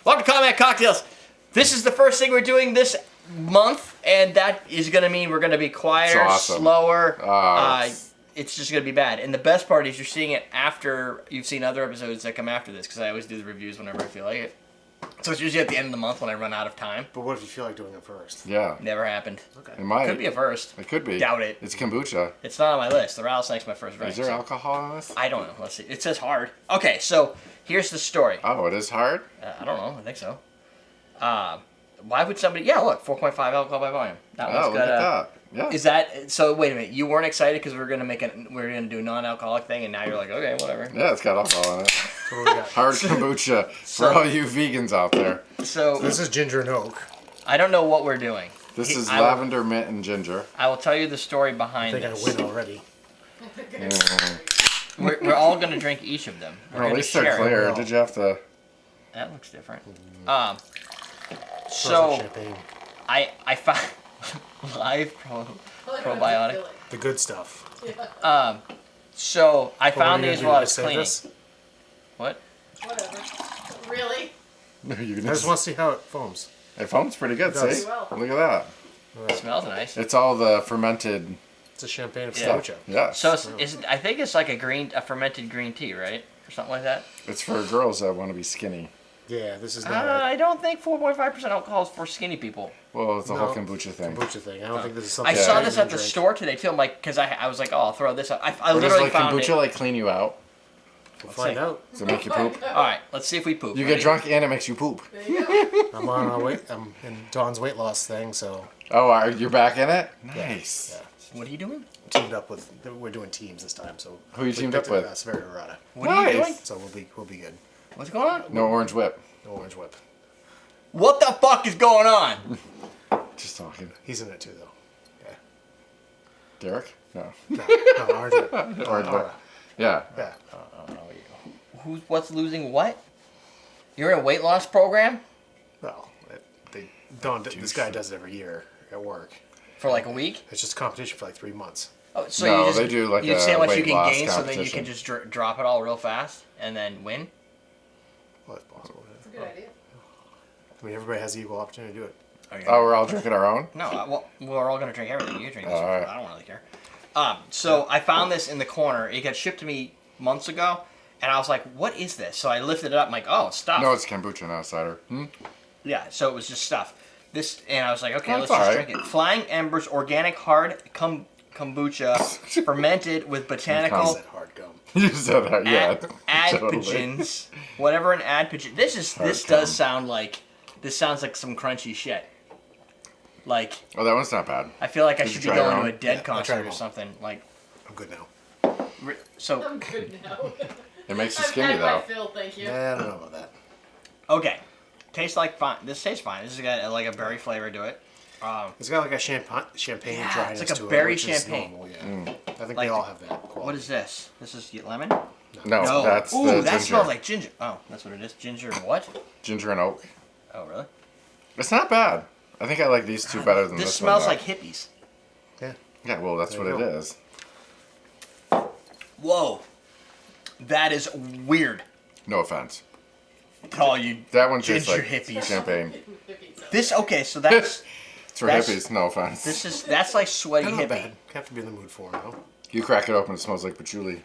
Welcome to Combat Cocktails. This is the first thing we're doing this month, and that is going to mean we're going to be quieter, awesome. slower. It's just going to be bad. And the best part is you're seeing it after you've seen other episodes that come after this, because I always do the reviews whenever I feel like it. So it's usually at the end of the month when I run out of time. But what if you feel like doing it first? Yeah. Never happened. Okay. It might. Could be a first. It could be. Doubt it. It's kombucha. It's not on my list. The rattlesnake's my first drink. Is there alcohol on this? I don't know. Let's see. It says hard. Okay, so here's the story. Oh, it is hard? I don't know. I think so. Why would somebody... Yeah, look. 4.5 alcohol by volume. That one's Oh, good. look at that. Yeah. Is that... So, wait a minute. You weren't excited because we were going to do a non-alcoholic thing, and now you're like, okay, whatever. Yeah, it's got alcohol in it. So what we got? Hard kombucha for all you vegans out there. So, This is ginger and oak. I don't know what we're doing. This is I will- lavender, mint, and ginger. I will tell you the story I behind think this. I win already. We're all going to drink each of them. We're Well, at gonna least they're share it. clear. Well. Did you have to... That looks different. Smells So, like champagne. I found... Live probiotic. The good stuff. So, I What found were you these gonna while I do, was save cleaning. this? What? Whatever. Really? You're I gonna... just want to see how it foams. It foams pretty good, It does. see? Well. Look at that. It smells nice. It's all the fermented It's a champagne of Yeah. kombucha. Yeah. So I think it's like a fermented green tea, right, or something like that. It's for girls that want to be skinny. Yeah, this is not I don't think 4.5% alcohol is for skinny people. Well, it's a No. whole kombucha a thing. kombucha thing. I don't think this is something I saw you this can at the drink. store today too. I'm like, because I was like, oh, I'll throw this up. I Or does literally like found kombucha it. like clean you out? We'll find out. Does it make you poop? All right, let's see if we poop. You Ready? get drunk and it makes you poop. There you go. I'm on a weight. I'm in Dawn's weight loss thing, so Oh, you're back in it? Nice. yeah. What are you doing? Teamed up with. We're doing teams this time, so. Who you we teamed picked up with? That's very errata. What are you Nice. doing? So we'll be good. What's going on? No orange whip. No orange whip. What the fuck is going on? Just talking. He's in it too, though. Yeah. Derrick? No. No, orange whip. Orange whip. Yeah. Yeah. What's losing what? You're in a weight loss program Well, this guy does it every year at work. for like a week. It's just competition for like 3 months. Oh, so No, you just, they do like you a see how much you weight can loss gain, so then you competition. can just drop it all real fast and then win. Well, that's possible. It's a good idea. I mean, everybody has the equal opportunity to do it. Oh, we're all drinking our own? No, well, we're all gonna drink everything. You drink this. All right. I don't really care. So I found this in the corner. It got shipped to me months ago, and I was like, "What is this?" So I lifted it up. I'm like, "Oh, it's stuff." No, it's kombucha, not cider. Yeah. So it was just stuff. This, and I was like, "Okay, Oh, let's it's just all right. drink it." Flying Embers Organic Hard Kombucha, fermented with botanical Is that hard gum? You said that, yeah. totally. adptogens, whatever an adptogen. This Hard does sound like some crunchy shit. Like, Oh, that one's not bad. I feel like I Did should you be try your going to own? a Dead Yeah, I tried concert them or all. something. Like, I'm good now. so I'm good now. It makes you I've skinny, had my though. fill, thank you. Yeah, I don't know about that. okay, tastes like fine. This tastes fine. This has got like a berry flavor to it. It's got like a champagne Yeah, dryness it's like a to berry it, which is champagne. normal, yeah. I think Like they all have that quality. What is this? This is lemon? No, No. that's Ooh, the that ginger. smells like ginger. Oh, that's what it is. Ginger and what? Ginger and oak. Oh, really? It's not bad. I think I like these two better than this This smells one. like hippies. Yeah. Yeah, well, that's There what you it go. is. Whoa, that is weird. No offense. Call you That one tastes ginger like hippies. champagne. This okay? So that's It's for That's- hippies, no offense. that's like sweaty Not hippie. bad. Have to be in the mood for it, though. You crack it open, it smells like patchouli.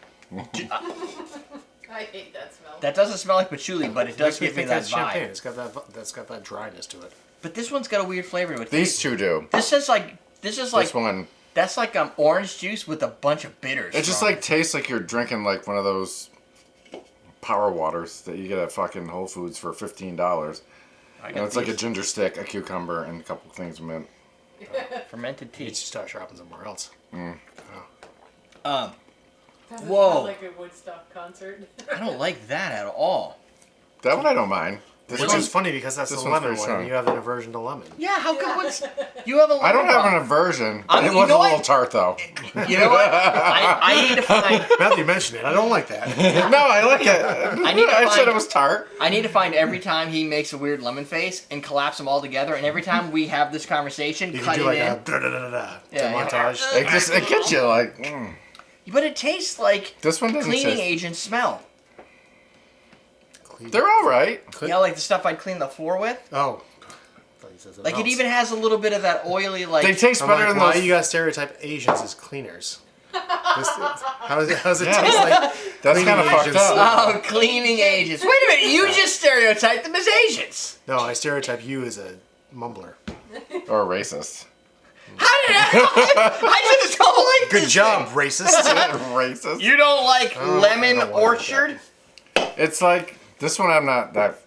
I hate that smell. That doesn't smell like patchouli, but it does Makes me give me think that that's champagne. vibe. That's got that dryness to it. But this one's got a weird flavor to it. These two do. This is like This one, that's like orange juice with a bunch of bitters. it just from like tastes like you're drinking like one of those power waters that you get at fucking Whole Foods for $15. I And got it's like a these. ginger stick, a cucumber, and a couple things mint. fermented You tea. should start shopping somewhere else. Doesn't Whoa. sound like a Woodstock concert. I don't like that at all. That one I don't mind. This Which one, is funny because that's this the one's lemon pretty one, strong. and you have an aversion to lemon. Yeah, how come what's you have a I don't have an lemon aversion. I'm- It you was know a what? little tart though. problem? You know what? I need to find Now that you mention it, I don't like that. No, I like it. I need to I said find- it was tart. I need to find every time he makes a weird lemon face and collapse them all together, and every time we have this conversation, You cut can do it like in. a da-da-da-da-da Yeah, montage. It gets you like. But it tastes like This one doesn't cleaning taste. agent smell. They're all right. Yeah, like the stuff I'd clean the floor with. Oh. I thought you said something Like it else. even has a little bit of that oily like. They taste I'm better like, than why those. you guys stereotype Asians as cleaners? How does it Yeah. taste like? That's cleaning kind of fucked agents? up. Oh, cleaning agents. Wait a minute, you just stereotyped them as Asians. No, I stereotype you as a mumbler. Or racist. How did I just don't like Good this job, thing. racist. Racist. You don't like lemon I don't like orchard? It's like this one. I'm not that.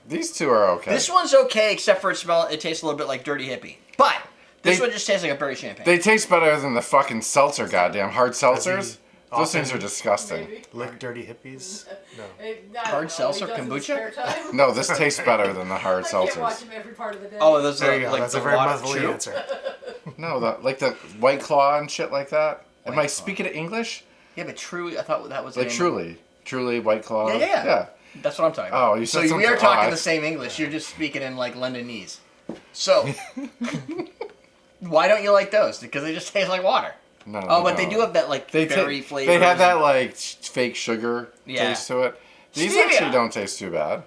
These two are okay. This one's okay, except for it tastes a little bit like dirty hippie. But this They- one just tastes like a berry champagne. They taste better than the fucking seltzer. Goddamn hard seltzers. Those things are often- disgusting. Maybe. Lick dirty hippies. No. I don't Hard know, seltzer he does in his kombucha? spare time. No, this tastes better than the hard I can't watch seltzers. him every part of the day. Oh, those There are you go. like That's the a very water monthly chew? answer. No, like the White Claw and shit like that. Am I White Claw. speaking English? Yeah, but Truly, I thought that was the Like name. Truly White Claw. Yeah. That's what I'm talking about. Oh, you said so we something are talking odd. the same English. You're just speaking in like Londonese. So, why don't you like those? Because they just taste like water. No, Oh, but they do have that like berry flavor. They have that like fake sugar Yeah. taste to it. These Stevia. actually don't taste too bad.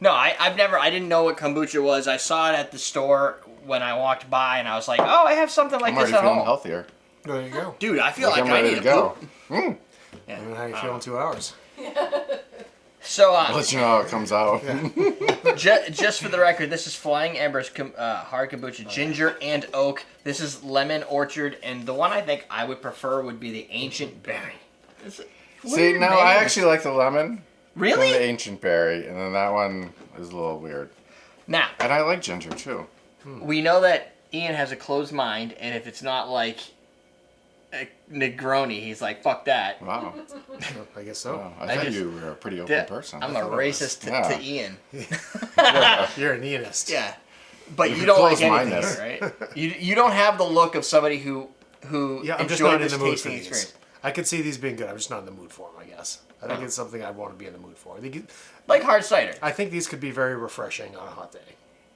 No, I didn't know what kombucha was. I saw it at the store when I walked by, and I was like, oh, I have something like I'm this already at feeling home. healthier. There you go. Dude, I feel Like like I'm I ready need to to go. poop. And how you feel in 2 hours? So, I'll let you know how it comes out. just for the record, this is Flying Embers hard kombucha, ginger and oak. This is lemon orchard, and the one I think I would prefer would be the ancient berry. See, no, I actually like the lemon. Really? From the ancient berry, and then that one is a little weird. Now, And I like ginger too. we know that Ian has a closed mind, and if it's not like a Negroni, he's like, fuck that. Wow. I guess so. Wow. I I thought just- you were a pretty open person. I'm a racist to Yeah. Ian. You're an Ianist. Yeah. But you You're don't like anything, close-mindedness. right? You don't have the look of somebody who Yeah, I'm just enjoyed not in this the mood for tasting these. experience. I could see these being good. I'm just not in the mood for them, I guess. I think it's something I'd want to be in the mood for. Like hard cider. I think these could be very refreshing on a hot day.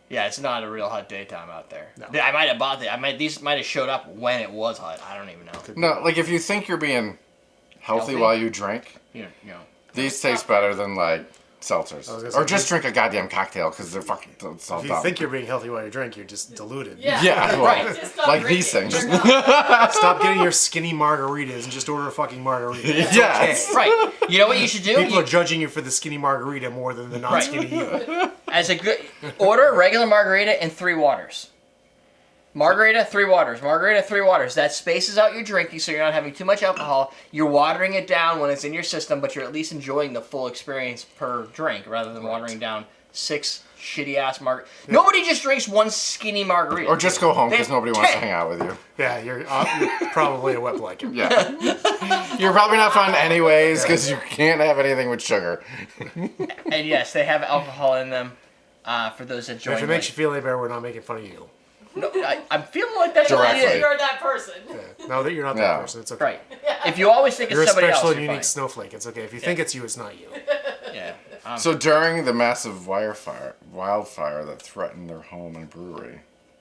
Yeah, it's not a real hot daytime out there. No. I might have bought it. These might have showed up when it was hot. I don't even know. No, like if you think you're being healthy Healthy? while you drink, You know. these taste better than like seltzers. I was gonna Or say, just drink a goddamn cocktail because they're fucking so If you dumb. think you're being healthy while you drink, you're just deluded. Yeah, Yeah, well, right. Just stop like these drinking. things. Stop getting your skinny margaritas and just order a fucking margarita. Yes. Right. You know what you should do? People are judging you for the skinny margarita more than the non-skinny you. As a good order a regular margarita and 3 waters. Margarita, 3 waters. Margarita, 3 waters. That spaces out your drinking, so you're not having too much alcohol. You're watering it down when it's in your system, but you're at least enjoying the full experience per drink, rather than watering down 6 shitty ass margaritas. Nobody just drinks one skinny margarita. Or just go home because They- nobody wants to hang out with you. Yeah, you're probably a wet blanket. Yeah. You're probably not fun anyways because you can't have anything with sugar. And yes, they have alcohol in them. For those that join. If it makes you feel any better, we're not making fun of you. No, I'm feeling like that's what Directly. it is. You're that person. Yeah. No, that you're not that Yeah. person. It's okay. Right. If you always think You're a it's somebody special else, and you're unique fine. snowflake. It's okay. If you think it's you, it's not you. Yeah. So during the massive wildfire that threatened their home and brewery,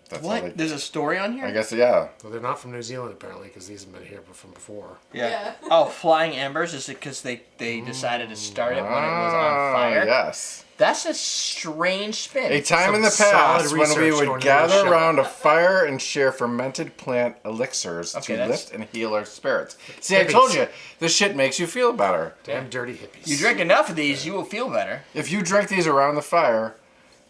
that's how What? they, There's a story on here? I guess, yeah. Well, they're not from New Zealand apparently, because these have been here from before. Yeah. Oh, Flying Embers? Is it because they decided to start it when it was on fire? Yes. That's a strange spin. A time Some in the solid past when we research going would into the gather show. around a fire and share fermented plant elixirs Okay, to that's- lift and heal our spirits. See, I Hippies. told you, this shit makes you feel better. Damn dirty hippies. You drink enough of these, you will feel better. If you drink these around the fire,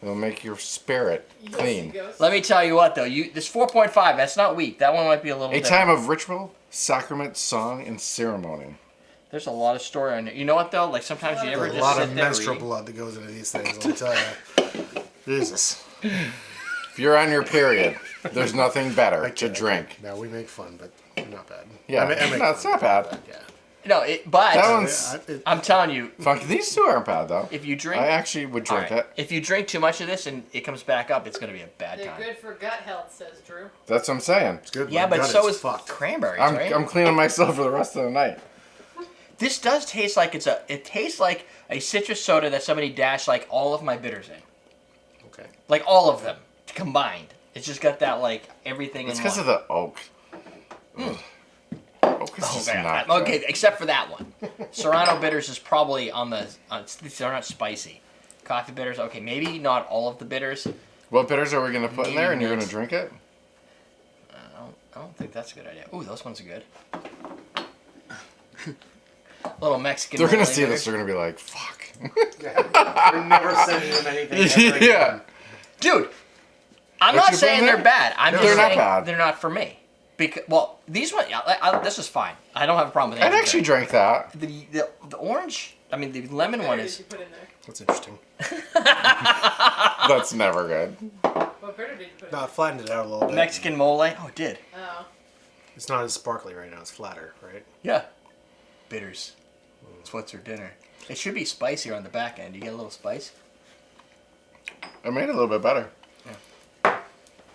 it'll make your spirit Yes, clean. he goes. Let me tell you what, though. This 4.5, that's not weak. That one might be a little A different. time of ritual, sacrament, song, and ceremony. There's a lot of story on it. You know what, though? Like, sometimes you ever There's a just lot sit of there menstrual reading. blood that goes into these things, let me tell you. Jesus. If you're on your period, there's nothing better to drink. No, we make fun, but not bad. Yeah, I make no, it's fun, not bad. Yeah. No, but That one's I'm telling you, funky. These two aren't bad though. if you drink... I actually would drink Alright, it. if you drink too much of this and it comes back up, it's going to be a bad They're time. good for gut health, says Drew. That's what I'm saying. It's good. Yeah, My but gut so is fucked. cranberries, I'm right? cleaning myself for the rest of the night. This does taste like it tastes like a citrus soda that somebody dashed like all of my bitters in. Okay. Like all of them combined. It's just got that like everything It's in because one. of the oak. Oh, 'cause it's just not Okay, good. except for that one. Serrano bitters is probably on the. They're not spicy. Coffee bitters, okay, maybe not all of the bitters. What bitters are we gonna put in there, and you're Maybe gonna drink it? I don't think that's a good idea. Ooh, those ones are good. Little Mexican. They're gonna mole see bitters. this. They're gonna be like, "Fuck." We're never sending them anything. Ever again. Yeah. Dude, I'm What not you put saying in they're there? bad. I'm No, just they're not saying bad. they're not for me. Because these ones, this is fine. I don't have a problem with I'd any of actually them. drank that. The orange. I mean, the lemon What one bitter is. did you put in there? That's interesting. That's never good. What bitter did you put in No, I there? flattened it out a little bit. Mexican mole. Oh, it did. Oh. It's not as sparkly right now. It's flatter, right? Yeah. Bitters. That's what's for dinner. It should be spicier on the back end. You get a little spice. I made it a little bit better.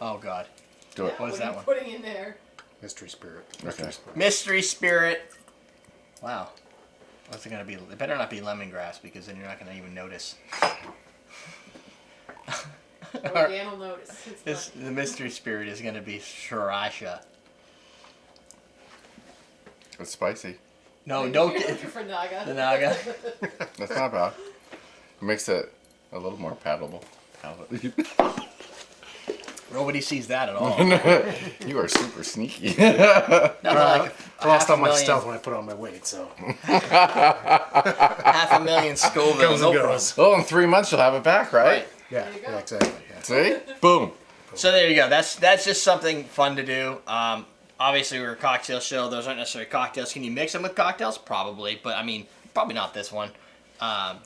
Oh God. Do it. Yeah, What is are that you one? putting in there? Mystery spirit. Okay. Mystery spirit. Wow. What's it gonna be? It better not be lemongrass because then you're not gonna even notice. Or Dan will notice. It's The mystery spirit is gonna be sriracha. It's spicy. No, not. don't You're get looking for Naga. the naga. That's not bad. It makes it a little more palatable. Nobody sees that at all. You are super sneaky. Not like I lost all my 500,000 stealth when I put on my weight, so 500,000 Scoville. comes No and problem. goes. Well, in 3 months you'll have it back, right? Right. Yeah, There you go. yeah, exactly. Yeah. See? Boom. So there you go. That's just something fun to do. Obviously, we're a cocktail show. Those aren't necessarily cocktails. Can you mix them with cocktails? Probably, but I mean, probably not this one.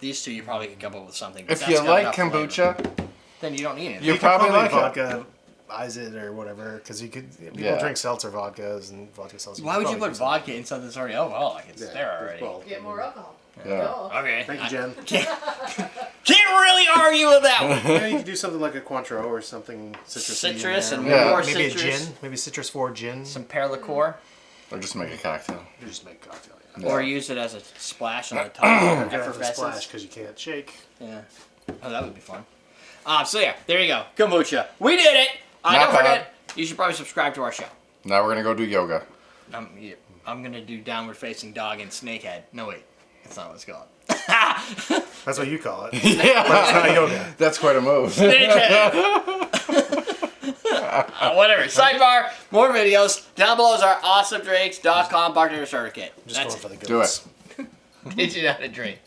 These two, you probably could come up with something. but If that's you got like enough flavor. kombucha, then you don't need it. you probably like it. vodka, eyes it or whatever, because you could. People Yeah. drink seltzer vodkas and vodka seltzer. Why would you probably put do something. vodka in something that's already alcoholic? It's Yeah, there already. well, Get more alcohol. Yeah. Duh. Okay. Thank you, Jen. Can't really argue with that one. Yeah, you could do something like a Cointreau or something citrusy. Citrus in and there. Yeah. more maybe citrus. a gin, maybe citrus forward gin. Some pear liqueur. Or just make a cocktail. You just make a cocktail. Yeah. Or use it as a splash on the top. You have to splash Effervescence. because you can't shake. Yeah. Oh, that would be fun. So yeah, there you go. Kombucha. We did it. Not Don't bad. forget, you should probably subscribe to our show. Now we're gonna go do yoga. Yeah, I'm gonna do downward facing dog and snakehead. No wait, that's not what it's called. That's what you call it. Yeah. It's not yoga. That's quite a move. Snakehead. Whatever. Sidebar. More videos. Down below is our awesomedrinks.com bartender starter kit. Just That's going for the Do goats. it. Teach you how to drink.